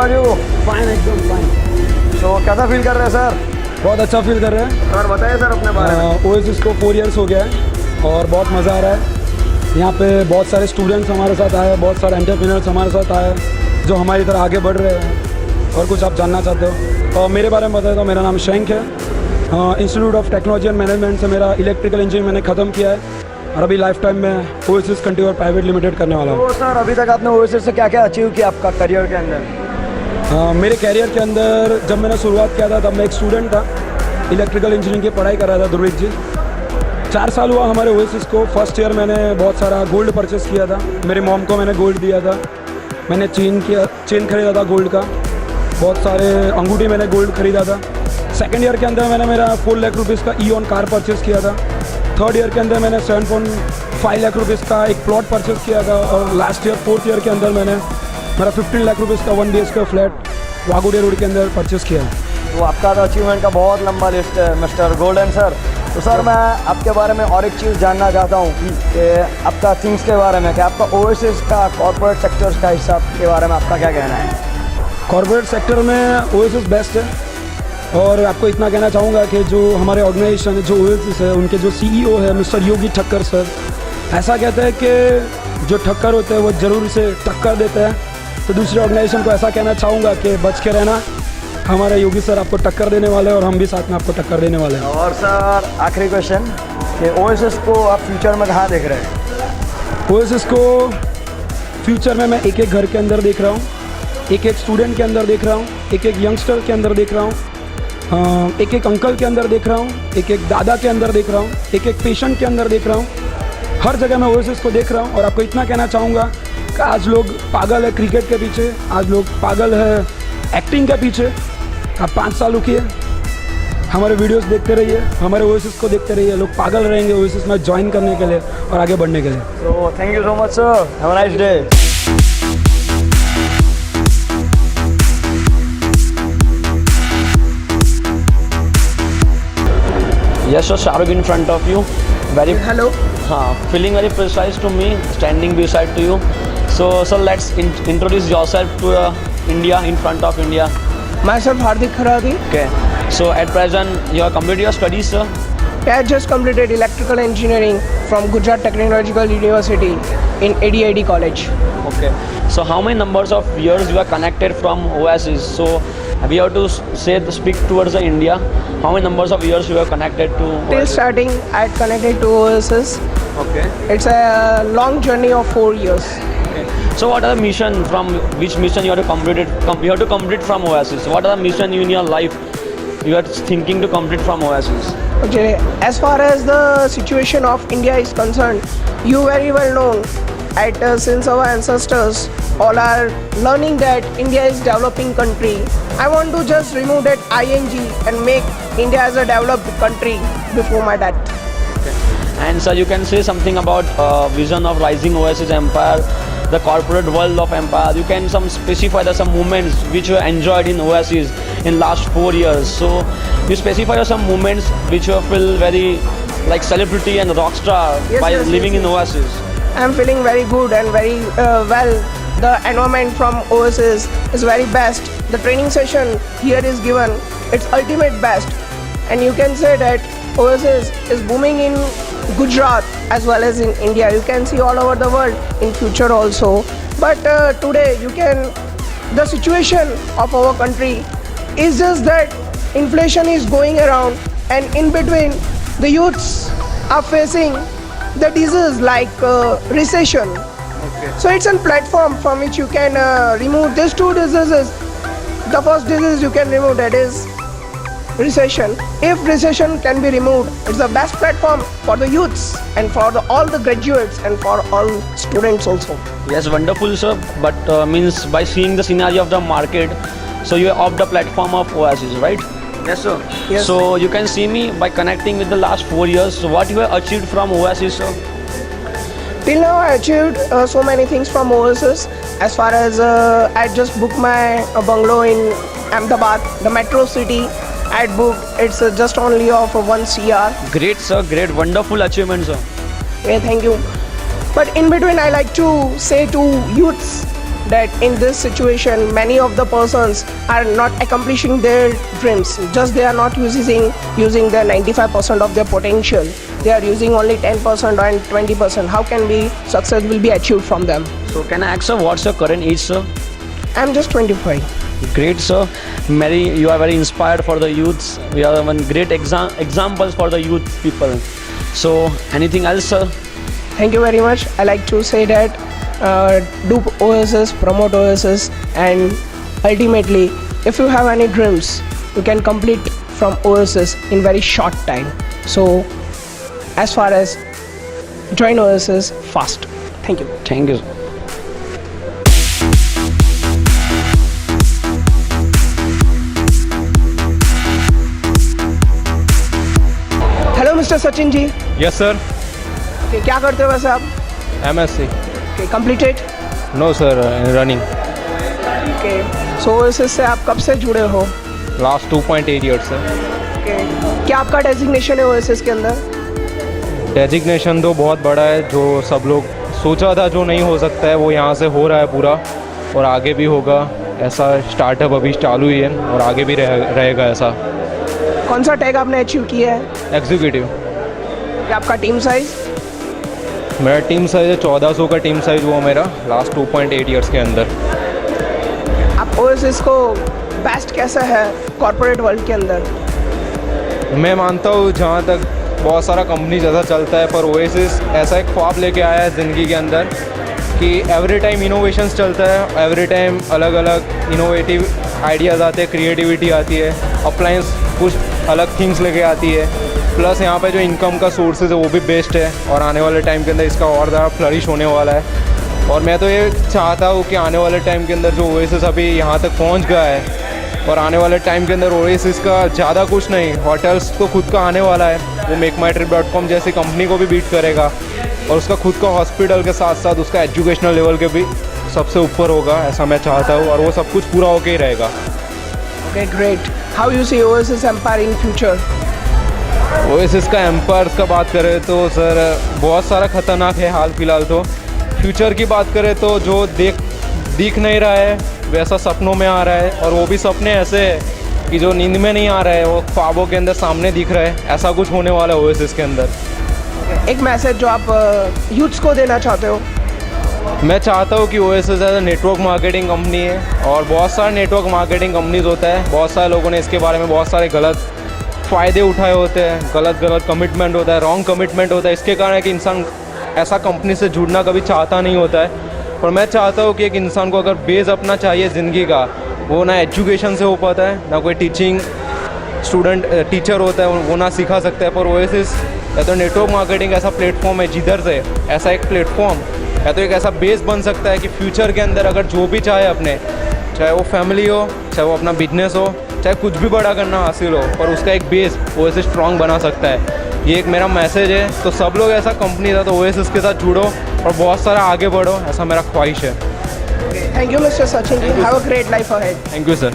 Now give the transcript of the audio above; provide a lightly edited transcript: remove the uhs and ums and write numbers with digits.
Are you? Fine, एकदम fine. तो कैसा फील कर रहे हैं सर? बहुत अच्छा फील कर रहे हैं सर बताइए सर अपने बारे में। ओएसिस को 4 इयर्स हो गया है और बहुत मज़ा आ रहा है। यहाँ पे बहुत सारे स्टूडेंट्स हमारे साथ आए, बहुत सारे एंटरप्रेन्योर्स हमारे साथ आए जो हमारी तरह आगे बढ़ रहे हैं। और कुछ आप जानना चाहते हो और मेरे बारे में बताए तो मेरा नाम शैंक है। Institute of technology and management से मेरा इलेक्ट्रिकल इंजीनियरिंग मैंने ख़त्म किया है और अभी लाइफ टाइम में ओएसिस कंट्रीब्यूटर प्राइवेट लिमिटेड करने वाला हूँ। तो सर अभी तक आपने ओएसिस से क्या क्या अचीव किया आपका करियर के अंदर? मेरे कैरियर के अंदर जब मैंने शुरुआत किया था तब मैं एक स्टूडेंट था, इलेक्ट्रिकल इंजीनियरिंग की पढ़ाई कर रहा था दुर्विक जी। 4 साल हुआ हमारे ओएसिस को। फर्स्ट ईयर मैंने बहुत सारा गोल्ड परचेस किया था, मेरे मॉम को मैंने गोल्ड दिया था, मैंने चेन खरीदा था गोल्ड का, बहुत सारे अंगूठी मैंने गोल्ड खरीदा था। सेकेंड ईयर के अंदर मैंने मेरा 4 लाख रुपीज़ का ईओन कार परचेस किया था। थर्ड ईयर के अंदर मैंने 7.5 लाख रुपीज़ का एक प्लॉट परचेस किया था और लास्ट ईयर 4th ईयर के अंदर मैंने मेरा 15 लाख रुपीज़ का 1 BHK फ्लैट वागुड़े रोड के अंदर परचेस किया है। तो आपका तो अचीवमेंट का बहुत लंबा लिस्ट है मिस्टर गोल्डन सर। तो सर मैं आपके बारे में और एक चीज़ जानना चाहता हूँ कि आपका थिंग्स के बारे में, कि आपका ओएसिस का कॉर्पोरेट सेक्टर्स का हिस्सा के बारे में आपका क्या कहना है? कॉर्पोरेट सेक्टर में ओएसिस बेस्ट है और आपको इतना कहना चाहूँगा कि जो हमारे ऑर्गेनाइजेशन जो ओएसिस है उनके जो CEO है मिस्टर योगी ठक्कर सर, ऐसा कहते हैं कि जो ठक्कर होते हैं वो ज़रूर से टक्कर देते हैं। तो दूसरे ऑर्गेनाइजेशन को ऐसा कहना चाहूँगा कि बच के रहना, हमारे योगी सर आपको टक्कर देने वाले हैं और हम भी साथ में आपको टक्कर देने वाले हैं। और सर आखिरी क्वेश्चन कि ओएसिस को आप फ्यूचर में कहाँ देख रहे हैं? ओएसिस को फ्यूचर में मैं एक एक घर के अंदर देख रहा हूँ, एक एक स्टूडेंट के अंदर देख रहा हूँ, एक एक यंगस्टर के अंदर देख रहा हूँ, एक एक अंकल के अंदर देख रहा हूँ, एक एक दादा के अंदर देख रहा हूँ, एक एक पेशेंट के अंदर देख रहा हूँ। हर जगह मैं ओएसिस को देख रहा हूँ और आपको इतना कहना चाहूँगा कि आज लोग पागल है क्रिकेट के पीछे, आज लोग पागल है एक्टिंग के पीछे। आप 5 साल रुकिए, हमारे वीडियोस देखते रहिए, हमारे ओएसिस को देखते रहिए। लोग पागल रहेंगे ओएसिस में ज्वाइन करने के लिए और आगे बढ़ने के लिए। तो thank you so much sir, have a nice day. Yes, so Shahrukh in front of you. Very Hello. Feeling very precise to me, standing beside to you. So let's introduce yourself to India, in front of India. Myself Hardik Kharadi. Okay. So at present, you have completed your studies, sir. I just completed electrical engineering from Gujarat Technological University in ADID College. Okay. So how many numbers of years you are connected from Oasis? So we have to speak towards the India. How many numbers of years you are connected to Oasis? Till starting, I connected to Oasis. Okay. It's a long journey of 4 years. Okay. So what are the mission, from which mission you have to complete it? You have to complete from Oasis. What are the mission in your life you are thinking to complete from Oasis? Okay. As far as the situation of India is concerned, you very well know since our ancestors all are learning that India is developing country. I want to just remove that ing and make India as a developed country before my death. And sir, you can say something about vision of rising Oasis empire, the corporate world of empire. You can specify some moments which you enjoyed in Oasis in last 4 years. So you specify some moments which you feel very like celebrity and rock star by living in Oasis. I'm feeling very good and very well. The environment from Oasis is very best. The training session here is given, it's ultimate best. And you can say that Oasis is booming in Gujarat as well as in India. You can see all over the world in future also. But today the situation of our country is just that inflation is going around, and in between the youths are facing the disease like recession. Okay. So it's a platform from which you can remove these 2 diseases. The first disease you can remove, that is recession. If recession can be removed, it's the best platform for the youths and for all the graduates and for all students also. Yes, wonderful, sir. But means by seeing the scenario of the market, so you opt the platform of Oasis, right? Yes, sir. Yes. So you can see me by connecting with the last 4 years. So what you have achieved from Oasis, sir? Till now I achieved so many things from Oasis. As far as I just booked my bungalow in Ahmedabad, the metro city. I booked, it's just only of 1 CR. Great, sir. Great. Wonderful achievement, sir. Okay, thank you. But in between I like to say to youths that in this situation many of the persons are not accomplishing their dreams, just they are not using their 95% of their potential. They are using only 10% and 20%. How can be success will be achieved from them? So can I ask, sir, what's your current age, sir? I'm just 25. Great, sir. Mary, you are very inspired for the youths. We are one great examples for the youth people. So, anything else, sir? Thank you very much. I like to say that do OSS, promote OSS, and ultimately, if you have any dreams, you can complete from OSS in very short time. So, as far as join OSS fast. Thank you. Thank you. Hello mister Sachin ji. Yes sir. Okay, क्या करते हो वैसे आप? MSc. Okay, completed. No sir, running. Okay, so OSS से आप कब से जुड़े हो? Last 2.8 years sir. Okay, क्या आपका डेजिग्नेशन है OSS के अंदर? डेजिग्नेशन तो बहुत बड़ा है, जो सब लोग सोचा था जो नहीं हो सकता है वो यहाँ से हो रहा है पूरा, और आगे भी होगा. ऐसा स्टार्टअप अभी चालू ही है और आगे भी रहेगा ऐसा. कौन सा टैग आपने अचीव किया है? एग्जीक्यूटिव. क्या आपका टीम साइज? मेरा टीम साइज़ है 1400 का टीम साइज़ हुआ मेरा लास्ट 2.8 ईयर्स के अंदर. आप OSS को बेस्ट कैसा है कॉर्पोरेट वर्ल्ड के अंदर? मैं मानता हूँ जहाँ तक बहुत सारा कंपनी जैसा चलता है, पर ओएसिस ऐसा एक ख्वाब लेके आया है ज़िंदगी के अंदर कि एवरी टाइम इनोवेशंस चलता है, एवरी टाइम अलग अलग इनोवेटिव आइडियाज़ आते हैं, क्रिएटिविटी आती है, अप्लायंस कुछ अलग थिंग्स लेके आती है, प्लस यहाँ पे जो इनकम का सोर्सेज है वो भी बेस्ट है, और आने वाले टाइम के अंदर इसका और ज़्यादा फ्लरिश होने वाला है. और मैं तो ये चाहता हूँ कि आने वाले टाइम के अंदर जो ओएसिस अभी यहाँ तक पहुँच गया है, और आने वाले टाइम के अंदर ओएसिस का ज़्यादा कुछ नहीं, होटल्स तो खुद का आने वाला है, वो MakeMyTrip.com जैसी कंपनी को भी बीट करेगा, और उसका खुद का हॉस्पिटल के साथ साथ उसका एजुकेशनल लेवल के भी सबसे ऊपर होगा, ऐसा मैं चाहता हूँ, और वो सब कुछ पूरा होके ही रहेगा. Okay, great. How you see OSS Empire in future? Oasis का एम्पायर्स का बात करें तो सर बहुत सारा ख़तरनाक है हाल फिलहाल. तो फ्यूचर की बात करें तो जो दिख नहीं रहा है वैसा सपनों में आ रहा है, और वो भी सपने ऐसे हैं कि जो नींद में नहीं आ रहा है, वो ख्वाबों के अंदर सामने दिख रहा है. ऐसा कुछ होने वाला है ओएसिस के अंदर. एक मैसेज जो आप यूथ्स को देना चाहते हो? मैं चाहता हूँ कि Oasis as network marketing company है, और बहुत सारे नेटवर्क मार्केटिंग कंपनीज होता है, बहुत सारे लोगों ने इसके बारे में बहुत सारे गलत फ़ायदे उठाए होते हैं, गलत कमिटमेंट होता है, रॉन्ग कमिटमेंट होता है. इसके कारण है कि इंसान ऐसा कंपनी से जुड़ना कभी चाहता नहीं होता है. और मैं चाहता हूँ कि एक इंसान को अगर बेस अपना चाहिए ज़िंदगी का, वो ना एजुकेशन से हो पाता है, ना कोई टीचर होता है वो ना सिखा सकता है. पर ओएसिस या तो नेटवर्क मार्केटिंग ऐसा प्लेटफॉर्म है जिधर से ऐसा एक प्लेटफॉर्म या तो एक ऐसा बेस बन सकता है कि फ्यूचर के अंदर अगर जो भी चाहे अपने, चाहे वो फैमिली हो, चाहे वो अपना बिजनेस हो, चाहे कुछ भी बड़ा करना हासिल हो, पर उसका एक बेस ओएसिस स्ट्रॉन्ग बना सकता है. ये एक मेरा मैसेज है. तो सब लोग ऐसा कंपनी था तो ओएसिस के साथ जुड़ो और बहुत सारा आगे बढ़ो, ऐसा मेरा ख्वाहिश है. Thank you, Mr. Sachin. Have a great life ahead. Thank you sir.